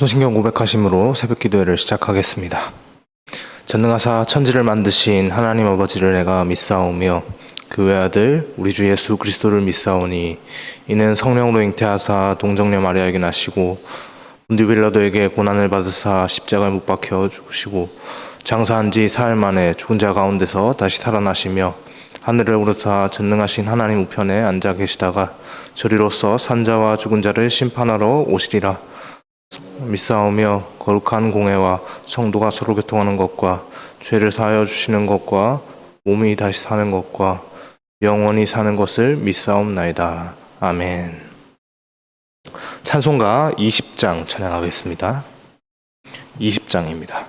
사도신경 고백하심으로 새벽기도회를 시작하겠습니다. 전능하사 천지를 만드신 하나님 아버지를 내가 믿사오며 그 외아들 우리 주 예수 그리스도를 믿사오니 이는 성령으로 잉태하사 동정녀 마리아에게 나시고 본디오 빌라도에게 고난을 받으사 십자가에 못 박혀 죽으시고 장사한 지 사흘 만에 죽은 자 가운데서 다시 살아나시며 하늘을 오르사 전능하신 하나님 우편에 앉아 계시다가 저리로서 산자와 죽은 자를 심판하러 오시리라. 믿사오며 거룩한 공회와 성도가 서로 교통하는 것과 죄를 사하여 주시는 것과 몸이 다시 사는 것과 영원히 사는 것을 믿사옵나이다. 아멘. 찬송가 20장 찬양하겠습니다. 20장입니다.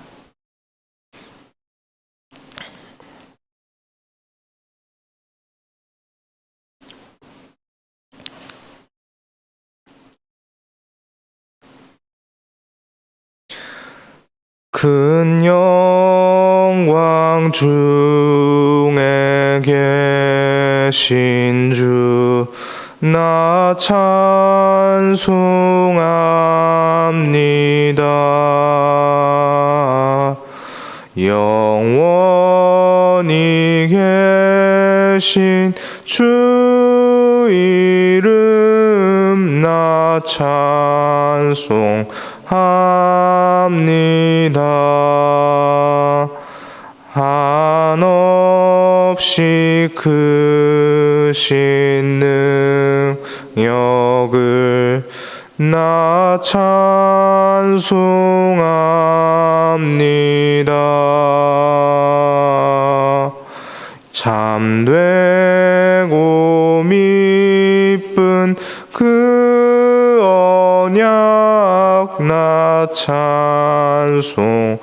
큰 영광 중에 계신 주 나 찬송합니다. 영원히 계신 주 이름 나 찬송합니다. 한없이 크신 능력을 나 찬송합니다. 참되고 미쁜 그 언약 나 찬송합니다.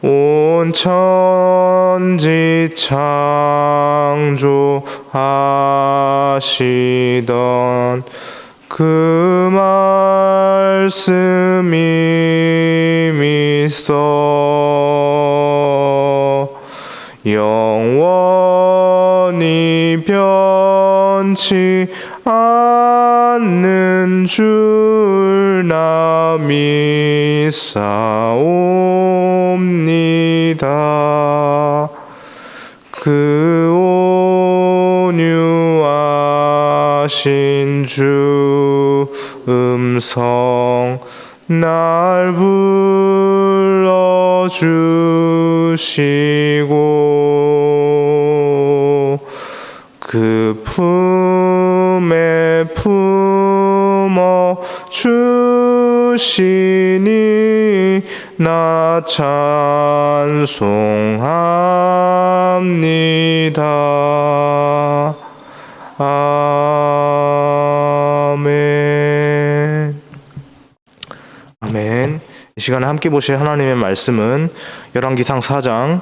온 천지 창조하시던 그 말씀이 있어 영원히 변치 않는 줄 나 믿사옵니다. 그 온유하신 주 음성 날 불러주시고 그 품에 품어 주시니 나 찬송합니다. 아멘. 아멘. 이 시간에 함께 보실 하나님의 말씀은 열왕기상 4장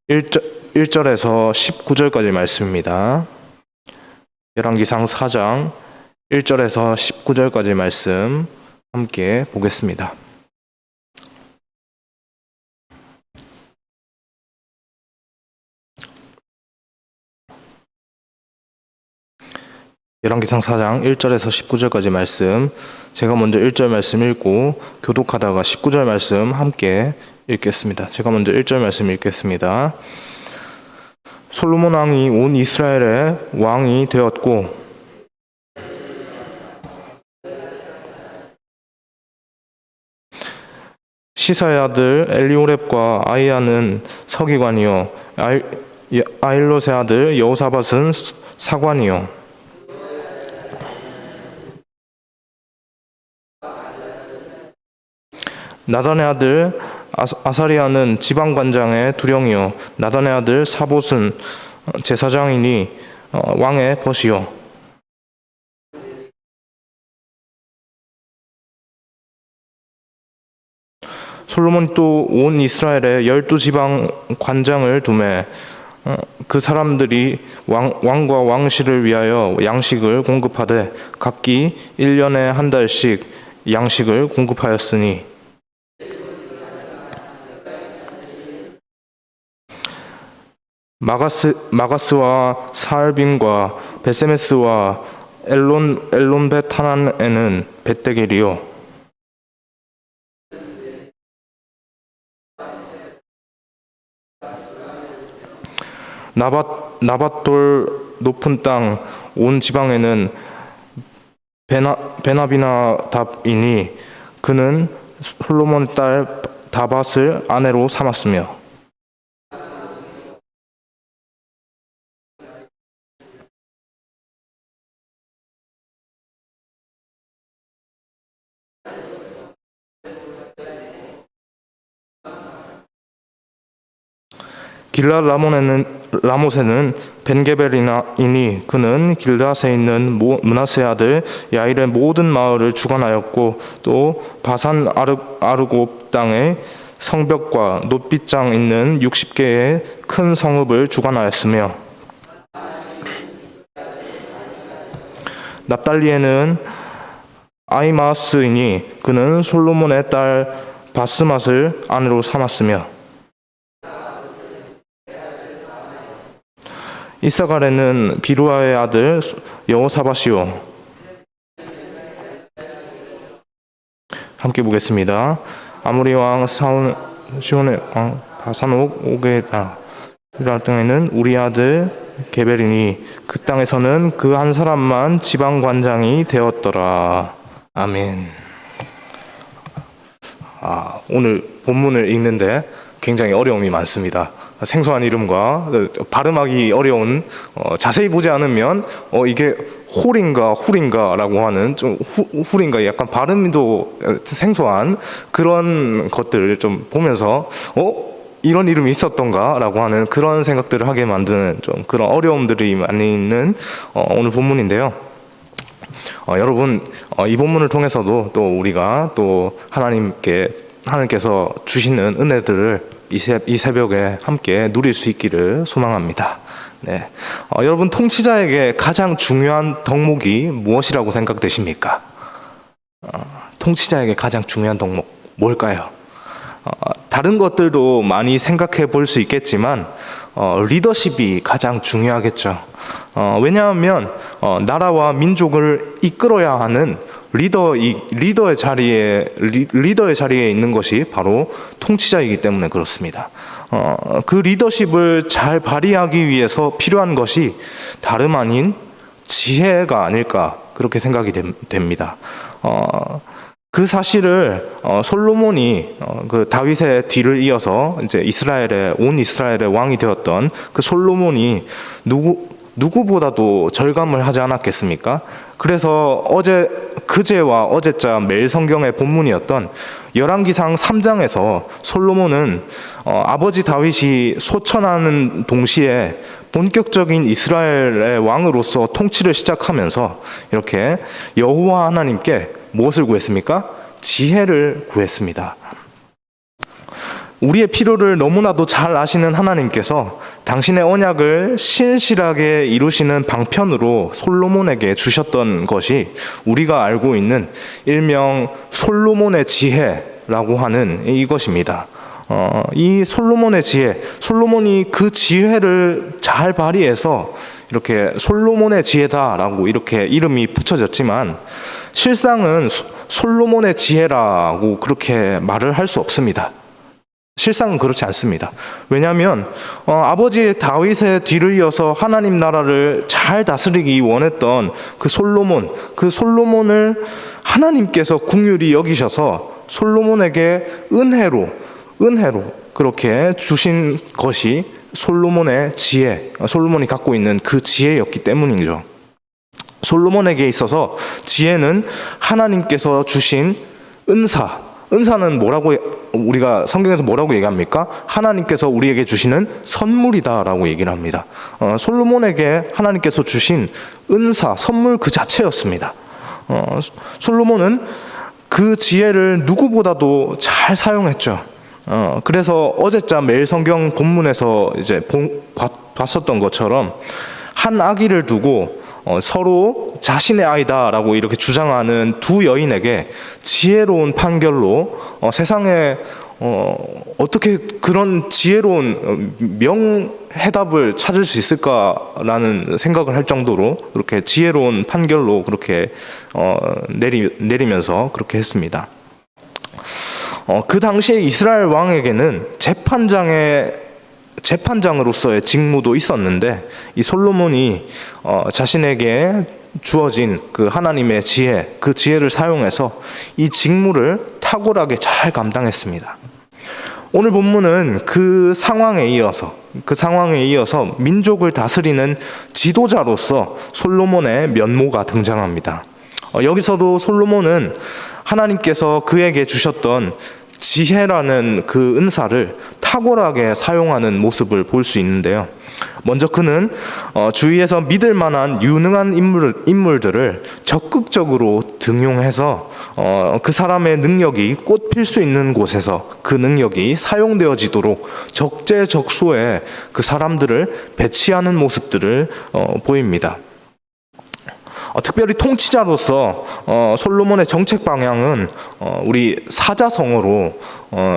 1절에서 19절까지 말씀입니다. 열왕기상 4장 1절에서 19절까지 말씀 함께 보겠습니다. 열왕기상 4장 1절에서 19절까지 말씀, 제가 먼저 1절 말씀 읽고 교독하다가 19절 말씀 함께 읽겠습니다. 제가 먼저 1절 말씀 읽겠습니다. 솔로몬 왕이 온 이스라엘의 왕이 되었고 시사의 아들 엘리오렙과 아이야는 서기관이요 아일롯의 아들 여호사밧은 사관이요 나단의 아들 아사리아는 지방관장의 두령이요 나단의 아들 사봇은 제사장이니 왕의 벗이요 솔로몬이 또 온 이스라엘에 12지방 관장을 두매 그 사람들이 왕과 왕실을 위하여 양식을 공급하되 각기 1년에 한 달씩 양식을 공급하였으니 마가스와 사알빔과 베세메스와 엘론벳하난에는 벳데겔이요 나밧돌 높은 땅 온 지방에는 베나비나답이니 그는 솔로몬 딸 다밧을 아내로 삼았으며 길랏 라모세는 벤게벨이니 그는 길닷에 있는 므낫세 아들 야일의 모든 마을을 주관하였고 또 바산 아르곱 땅의 성벽과 놋빗장 있는 60개의 큰 성읍을 주관하였으며 납달리에는 아히마스이니 그는 솔로몬의 딸 바스맛을 아내로 삼았으며 이사갈에는 비루아의 아들 여호사밧이요 함께 보겠습니다. 아모리 왕 시온의 왕 바산옥 오게라 땅에는 우리 아들 게벨이니 그 땅에서는 그 한 사람만 지방관장이 되었더라. 아멘. 오늘 본문을 읽는데 굉장히 어려움이 많습니다. 생소한 이름과 발음하기 어려운 자세히 보지 않으면 이게 홀인가 훌인가라고 하는 좀 훌인가 약간 발음도 생소한 그런 것들을 좀 보면서 이런 이름이 있었던가라고 하는 그런 생각들을 하게 만드는 좀 그런 어려움들이 많이 있는 오늘 본문인데요. 여러분 이 본문을 통해서도 또 우리가 또 하나님께서 주시는 은혜들을 이 새벽에 함께 누릴 수 있기를 소망합니다. 네. 여러분 통치자에게 가장 중요한 덕목이 무엇이라고 생각되십니까? 통치자에게 가장 중요한 덕목 뭘까요? 다른 것들도 많이 생각해 볼 수 있겠지만 리더십이 가장 중요하겠죠. 왜냐하면 나라와 민족을 이끌어야 하는 리더의 자리에 있는 것이 바로 통치자이기 때문에 그렇습니다. 그 리더십을 잘 발휘하기 위해서 필요한 것이 다름 아닌 지혜가 아닐까 그렇게 생각이 됩니다. 그 사실을 솔로몬이 그 다윗의 뒤를 이어서 이제 온 이스라엘의 왕이 되었던 그 솔로몬이 누구보다도 절감을 하지 않았겠습니까? 그래서 그제와 어제자 매일 성경의 본문이었던 열왕기상 3장에서 솔로몬은 아버지 다윗이 소천하는 동시에 본격적인 이스라엘의 왕으로서 통치를 시작하면서 이렇게 여호와 하나님께 무엇을 구했습니까? 지혜를 구했습니다. 우리의 필요를 너무나도 잘 아시는 하나님께서 당신의 언약을 신실하게 이루시는 방편으로 솔로몬에게 주셨던 것이 우리가 알고 있는 일명 솔로몬의 지혜라고 하는 이것입니다. 이 솔로몬의 지혜, 솔로몬이 그 지혜를 잘 발휘해서 이렇게 솔로몬의 지혜다라고 이렇게 이름이 붙여졌지만 실상은 솔로몬의 지혜라고 그렇게 말을 할 수 없습니다. 실상은 그렇지 않습니다. 왜냐하면 아버지 다윗의 뒤를 이어서 하나님 나라를 잘 다스리기 원했던 그 솔로몬을 하나님께서 긍휼히 여기셔서 솔로몬에게 은혜로 그렇게 주신 것이 솔로몬의 지혜, 솔로몬이 갖고 있는 그 지혜였기 때문이죠. 솔로몬에게 있어서 지혜는 하나님께서 주신 은사는 우리가 성경에서 뭐라고 얘기합니까? 하나님께서 우리에게 주시는 선물이다라고 얘기를 합니다. 솔로몬에게 하나님께서 주신 선물 그 자체였습니다. 솔로몬은 그 지혜를 누구보다도 잘 사용했죠. 그래서 어제자 매일 성경 본문에서 이제 봤었던 것처럼 한 아기를 두고 서로 자신의 아이다라고 이렇게 주장하는 두 여인에게 지혜로운 판결로 세상에 어떻게 그런 지혜로운 명해답을 찾을 수 있을까라는 생각을 할 정도로 그렇게 지혜로운 판결로 그렇게 내리면서 그렇게 했습니다. 그 당시에 이스라엘 왕에게는 재판장으로서의 직무도 있었는데, 이 솔로몬이 자신에게 주어진 그 하나님의 지혜, 그 지혜를 사용해서 이 직무를 탁월하게 잘 감당했습니다. 오늘 본문은 그 상황에 이어서 민족을 다스리는 지도자로서 솔로몬의 면모가 등장합니다. 여기서도 솔로몬은 하나님께서 그에게 주셨던 지혜라는 그 은사를 탁월하게 사용하는 모습을 볼 수 있는데요. 먼저 그는 주위에서 믿을 만한 유능한 인물들을 적극적으로 등용해서 그 사람의 능력이 꽃필 수 있는 곳에서 그 능력이 사용되어지도록 적재적소에 그 사람들을 배치하는 모습들을 보입니다. 특별히 통치자로서 솔로몬의 정책 방향은 우리 사자성어로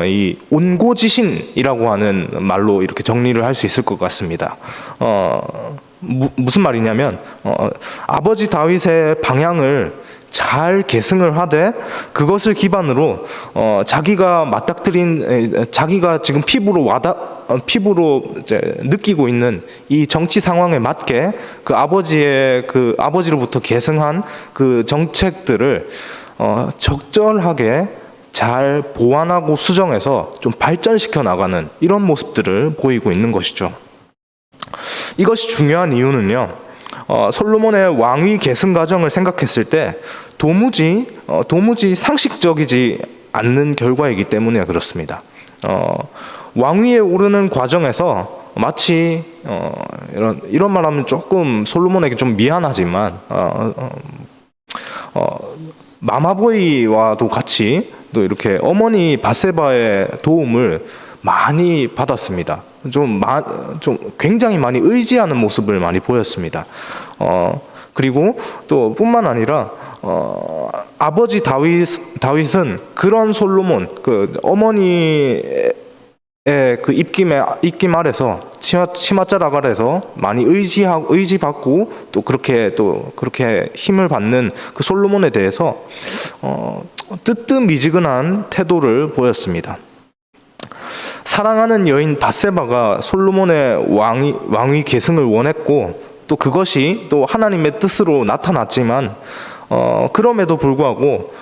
이 온고지신이라고 하는 말로 이렇게 정리를 할 수 있을 것 같습니다. 무슨 말이냐면 아버지 다윗의 방향을 잘 계승을 하되 그것을 기반으로 자기가 지금 피부로 이제 느끼고 있는 이 정치 상황에 맞게 그 아버지로부터 계승한 그 정책들을 적절하게 잘 보완하고 수정해서 좀 발전시켜 나가는 이런 모습들을 보이고 있는 것이죠. 이것이 중요한 이유는요, 솔로몬의 왕위 계승 과정을 생각했을 때 도무지 상식적이지 않는 결과이기 때문에 그렇습니다. 왕위에 오르는 과정에서 마치 이런 말하면 조금 솔로몬에게 좀 미안하지만 마마보이와도 같이 또 이렇게 어머니 바세바의 도움을 많이 받았습니다. 좀 굉장히 많이 의지하는 모습을 많이 보였습니다. 그리고 또 뿐만 아니라 아버지 다윗은 그런 솔로몬, 그 어머니의 그 입김 아래서 치맛자락 아래서 많이 의지받고 또 그렇게 힘을 받는 그 솔로몬에 대해서 뜨뜻미지근한 태도를 보였습니다. 사랑하는 여인 바세바가 솔로몬의 왕위 계승을 원했고 또 그것이 또 하나님의 뜻으로 나타났지만 그럼에도 불구하고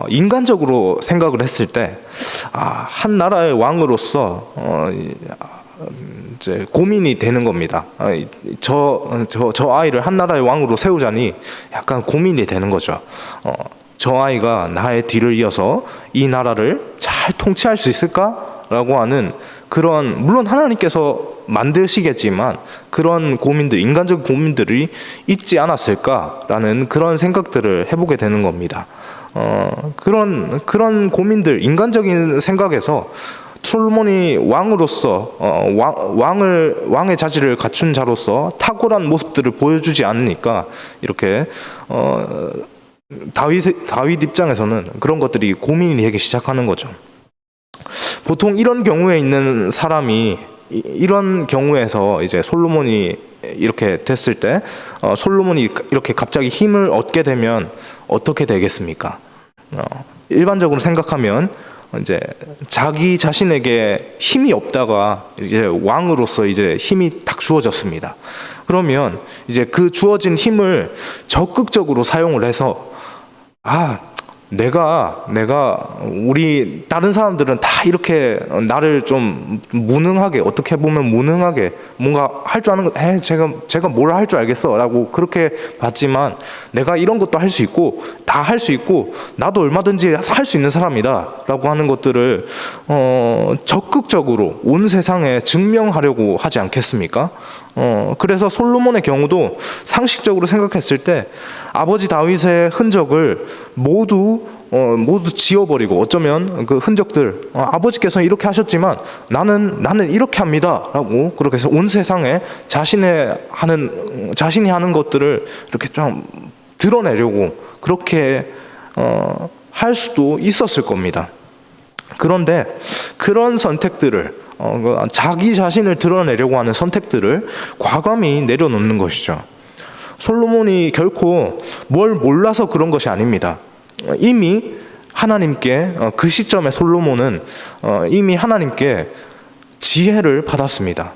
인간적으로 생각을 했을 때 한 나라의 왕으로서 이제 고민이 되는 겁니다. 저 아이를 한 나라의 왕으로 세우자니 약간 고민이 되는 거죠. 저 아이가 나의 뒤를 이어서 이 나라를 잘 통치할 수 있을까라고 하는 그런, 물론 하나님께서 만드시겠지만 그런 고민들, 인간적 고민들이 있지 않았을까라는 그런 생각들을 해보게 되는 겁니다. 그런 고민들, 인간적인 생각에서 솔로몬이 왕으로서 왕의 자질을 갖춘 자로서 탁월한 모습들을 보여주지 않으니까 이렇게 다윗 입장에서는 그런 것들이 고민이 되기 시작하는 거죠. 보통 이런 경우에 있는 사람이 이런 경우에서 이제 솔로몬이 이렇게 됐을 때 솔로몬이 이렇게 갑자기 힘을 얻게 되면 어떻게 되겠습니까? 일반적으로 생각하면 이제 자기 자신에게 힘이 없다가 이제 왕으로서 이제 힘이 딱 주어졌습니다. 그러면 이제 그 주어진 힘을 적극적으로 사용을 해서 내가 우리 다른 사람들은 다 이렇게 나를 좀 무능하게, 어떻게 보면 무능하게 뭔가 할 줄 아는 거, 제가 뭘 할 줄 알겠어라고 그렇게 봤지만 내가 이런 것도 할 수 있고 다 할 수 있고 나도 얼마든지 할 수 있는 사람이다라고 하는 것들을 적극적으로 온 세상에 증명하려고 하지 않겠습니까? 그래서 솔로몬의 경우도 상식적으로 생각했을 때 아버지 다윗의 흔적을 모두 지워버리고, 어쩌면 그 흔적들, 아버지께서는 이렇게 하셨지만 나는 이렇게 합니다라고 그렇게 해서 온 세상에 자신이 하는 것들을 이렇게 좀 드러내려고 그렇게 할 수도 있었을 겁니다. 그런데 그런 선택들을 자기 자신을 드러내려고 하는 선택들을 과감히 내려놓는 것이죠. 솔로몬이 결코 뭘 몰라서 그런 것이 아닙니다. 이미 하나님께 그 시점에 솔로몬은 이미 하나님께 지혜를 받았습니다.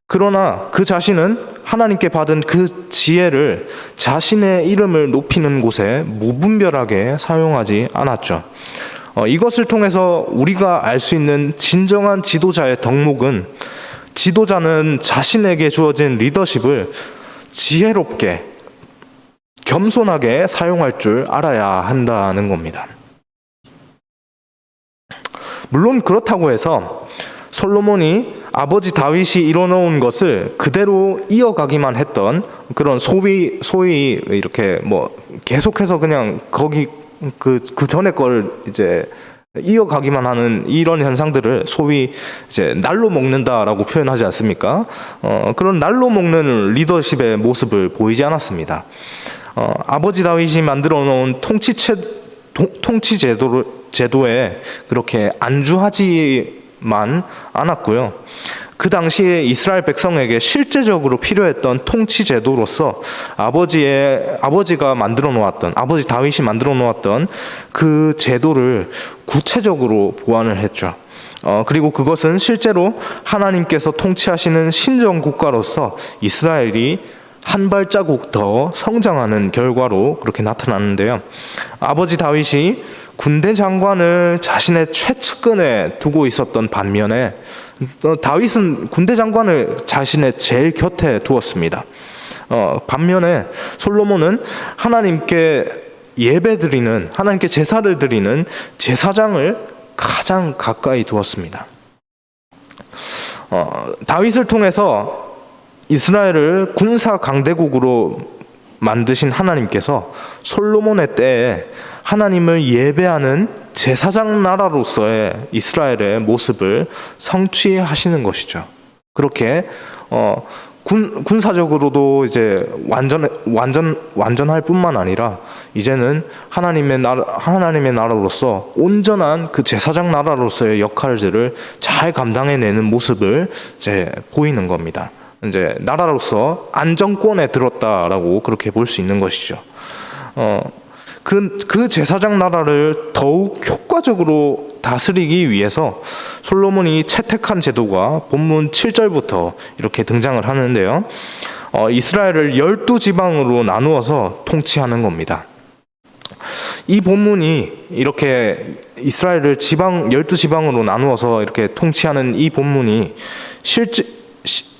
그러나 그 자신은 하나님께 받은 그 지혜를 자신의 이름을 높이는 곳에 무분별하게 사용하지 않았죠. 이것을 통해서 우리가 알 수 있는 진정한 지도자의 덕목은, 지도자는 자신에게 주어진 리더십을 지혜롭게 겸손하게 사용할 줄 알아야 한다는 겁니다. 물론 그렇다고 해서 솔로몬이 아버지 다윗이 이뤄놓은 것을 그대로 이어가기만 했던 그런 소위 이렇게 계속해서 그냥 거기 그 전에 걸 이제 이어가기만 하는 이런 현상들을 소위 이제 날로 먹는다라고 표현하지 않습니까? 그런 날로 먹는 리더십의 모습을 보이지 않았습니다. 아버지 다윗이 만들어 놓은 통치 제도에 그렇게 안주하지만 않았고요. 그 당시에 이스라엘 백성에게 실제적으로 필요했던 통치 제도로서 아버지 다윗이 만들어 놓았던 그 제도를 구체적으로 보완을 했죠. 그리고 그것은 실제로 하나님께서 통치하시는 신정 국가로서 이스라엘이 한 발자국 더 성장하는 결과로 그렇게 나타났는데요. 아버지 다윗이 군대 장관을 자신의 최측근에 두고 있었던 반면에 다윗은 군대 장관을 자신의 제일 곁에 두었습니다. 반면에 솔로몬은 하나님께 예배드리는, 하나님께 제사를 드리는 제사장을 가장 가까이 두었습니다. 다윗을 통해서 이스라엘을 군사 강대국으로 만드신 하나님께서 솔로몬의 때에 하나님을 예배하는 제사장 나라로서의 이스라엘의 모습을 성취하시는 것이죠. 그렇게 군사적으로도 이제 완전할 뿐만 아니라 이제는 하나님의 나라로서 온전한 그 제사장 나라로서의 역할들을 잘 감당해내는 모습을 이제 보이는 겁니다. 이제 나라로서 안정권에 들었다라고 그렇게 볼 수 있는 것이죠. 그 제사장 나라를 더욱 효과적으로 다스리기 위해서 솔로몬이 채택한 제도가 본문 7절부터 이렇게 등장을 하는데요. 이스라엘을 12지방으로 나누어서 통치하는 겁니다. 이 본문이 이렇게 이스라엘을 12지방으로 나누어서 이렇게 통치하는 이 본문이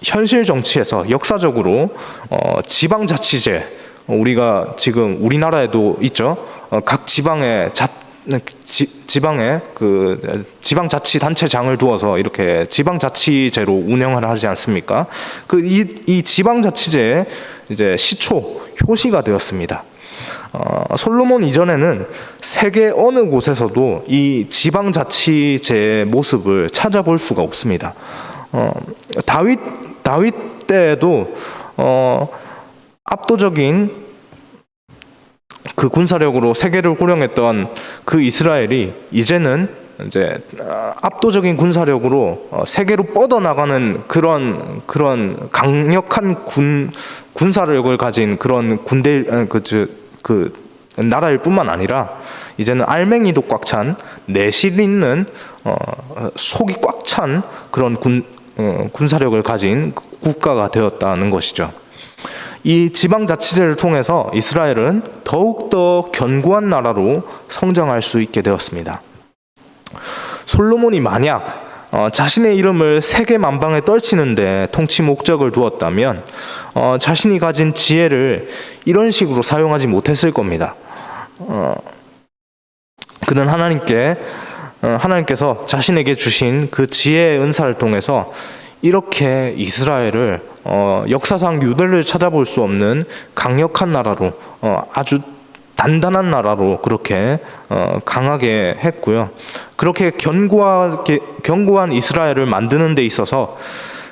현실 정치에서 역사적으로 지방자치제, 우리가 지금 우리나라에도 있죠. 각 지방의 그 지방자치단체장을 두어서 이렇게 지방자치제로 운영을 하지 않습니까? 이 지방자치제의 이제 효시가 되었습니다. 솔로몬 이전에는 세계 어느 곳에서도 이 지방자치제의 모습을 찾아볼 수가 없습니다. 다윗 때에도 압도적인 그 군사력으로 세계를 호령했던 그 이스라엘이 이제는 이제 압도적인 군사력으로 세계로 뻗어나가는 그런 강력한 군사력을 가진 그런 그 나라일 뿐만 아니라 이제는 알맹이도 꽉 찬, 내실 있는 속이 꽉 찬 그런 군사력을 가진 국가가 되었다는 것이죠. 이 지방자치제를 통해서 이스라엘은 더욱더 견고한 나라로 성장할 수 있게 되었습니다. 솔로몬이 만약 자신의 이름을 세계 만방에 떨치는데 통치 목적을 두었다면 자신이 가진 지혜를 이런 식으로 사용하지 못했을 겁니다. 그는 하나님께서 자신에게 주신 그 지혜의 은사를 통해서 이렇게 이스라엘을 역사상 유대를 찾아볼 수 없는 강력한 나라로, 아주 단단한 나라로 그렇게 강하게 했고요. 그렇게 견고한 이스라엘을 만드는 데 있어서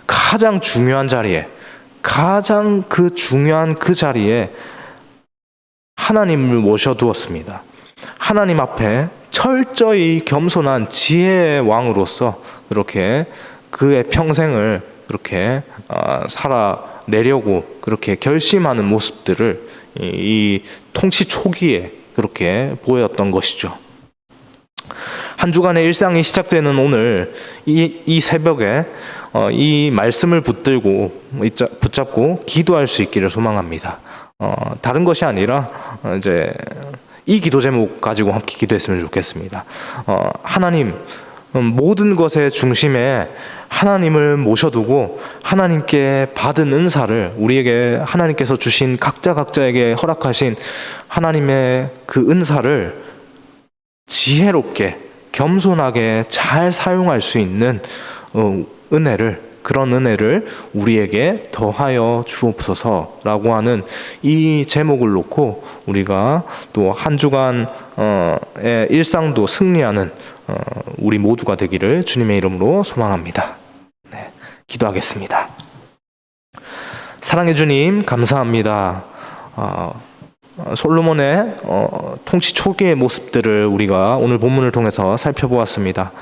가장 중요한 자리에 하나님을 모셔두었습니다. 하나님 앞에 철저히 겸손한 지혜의 왕으로서 그렇게 그의 평생을 그렇게 살아내려고 그렇게 결심하는 모습들을 이 통치 초기에 그렇게 보였던 것이죠. 한 주간의 일상이 시작되는 오늘 이 새벽에 이 말씀을 붙잡고 기도할 수 있기를 소망합니다. 다른 것이 아니라 이제 이 기도 제목 가지고 함께 기도했으면 좋겠습니다. 하나님, 모든 것의 중심에 하나님을 모셔두고 하나님께 받은 은사를, 우리에게 하나님께서 주신 각자에게 허락하신 하나님의 그 은사를 지혜롭게 겸손하게 잘 사용할 수 있는 그런 은혜를 우리에게 더하여 주옵소서라고 하는 이 제목을 놓고 우리가 또 한 주간의 일상도 승리하는 우리 모두가 되기를 주님의 이름으로 소망합니다. 네, 기도하겠습니다. 사랑해 주님, 감사합니다. 솔로몬의 통치 초기의 모습들을 우리가 오늘 본문을 통해서 살펴보았습니다.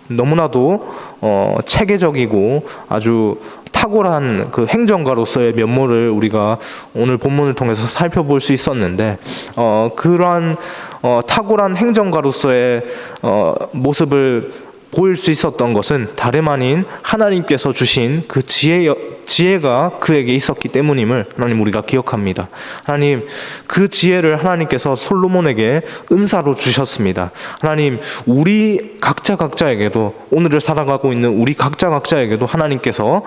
너무나도 체계적이고 아주 탁월한 그 행정가로서의 면모를 우리가 오늘 본문을 통해서 살펴볼 수 있었는데, 그러한 탁월한 행정가로서의 모습을 보일 수 있었던 것은 다름 아닌 하나님께서 주신 그 지혜가 그에게 있었기 때문임을 하나님 우리가 기억합니다. 하나님, 그 지혜를 하나님께서 솔로몬에게 은사로 주셨습니다. 하나님, 우리 각자에게도, 오늘을 살아가고 있는 우리 각자에게도 하나님께서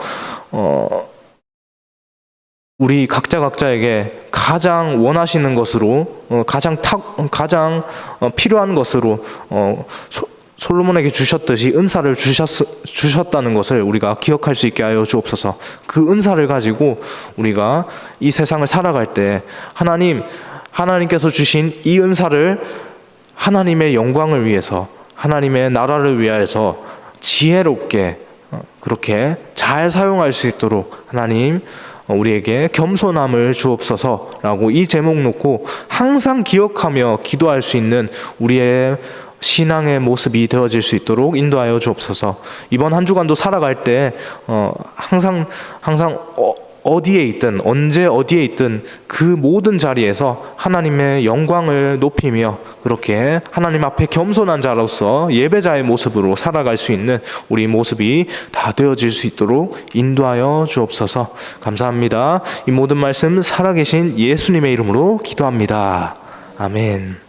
우리 각자에게 가장 원하시는 것으로, 가장 필요한 것으로 솔로몬에게 주셨듯이 은사를 주셨다는 것을 우리가 기억할 수 있게 하여 주옵소서. 그 은사를 가지고 우리가 이 세상을 살아갈 때 하나님께서 주신 이 은사를 하나님의 영광을 위해서, 하나님의 나라를 위하여서 지혜롭게 그렇게 잘 사용할 수 있도록 하나님 우리에게 겸손함을 주옵소서라고 이 제목 놓고 항상 기억하며 기도할 수 있는 우리의 신앙의 모습이 되어질 수 있도록 인도하여 주옵소서. 이번 한 주간도 살아갈 때 항상 어디에 있든 언제 어디에 있든 그 모든 자리에서 하나님의 영광을 높이며 그렇게 하나님 앞에 겸손한 자로서 예배자의 모습으로 살아갈 수 있는 우리 모습이 다 되어질 수 있도록 인도하여 주옵소서. 감사합니다. 이 모든 말씀 살아계신 예수님의 이름으로 기도합니다. 아멘.